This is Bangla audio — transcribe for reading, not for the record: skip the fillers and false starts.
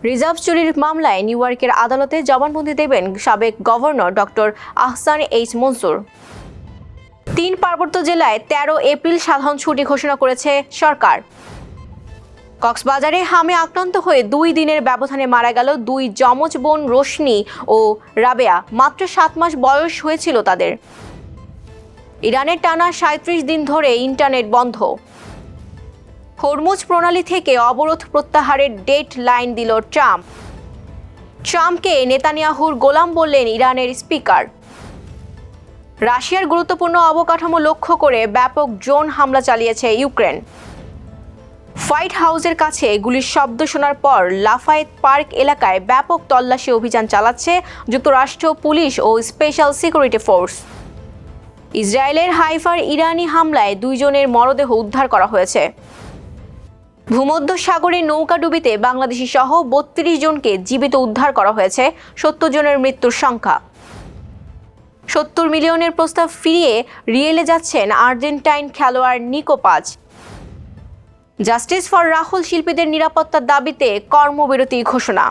রিজার্ভ চুরির মামলায় নিউ ইয়র্কের আদালতে জবানবন্দি দেবেন সাবেক governor doctor Ahsan H Mansur. 3 পার্বত্য জেলায় 13 এপ্রিল সাধারণ ছুটি ঘোষণা করেছে সরকার। কক্সবাজারে হামে আক্রান্ত হয়ে 2 দিনের ব্যবধানে মারা গেল 2 যমজ বোন রোশনি ও রাবেয়া। মাত্র 7 মাস বয়স হয়েছিল তাদের। ইরানের টানা 37 দিন ধরে ইন্টারনেট বন্ধ। হরমুজ প্রণালী থেকে অবরোধ প্রত্যাহারের ডেট লাইন দিল ট্রাম্প। ট্রাম্পকে নেতানিয়াহুর গোলাম বললেন ইরানের স্পিকার। রাশিয়ার গুরুত্বপূর্ণ অবকাঠামো লক্ষ্য করে ব্যাপক ড্রোন হামলা চালিয়েছে ইউক্রেন। হোয়াইট হাউসের কাছে গুলির শব্দ শোনার পর লাফায়েত পার্ক এলাকায় ব্যাপক তল্লাশি অভিযান চালাচ্ছে যুক্তরাষ্ট্র পুলিশ ও স্পেশাল সিকিউরিটি ফোর্স। ইসরায়েলের হাইফার ইরানি হামলায় 2 জনের মরদেহ উদ্ধার করা হয়েছে। ভূমধ্য সাগরে নৌকাডুবিতে বাংলাদেশি সহ 32 জনকে জীবিত উদ্ধার করা হয়েছে। 70 জনের মৃত্যুর সংখ্যা। 70 মিলিয়নের প্রস্তাব ফিরিয়ে রিয়েলে যাচ্ছেন আর্জেন্টাইন খেলোয়াড় নিকো পাজ। জাস্টিস ফর রাহুল শিল্পীদের নিরাপত্তার দাবিতে কর্মবিরতি ঘোষণা।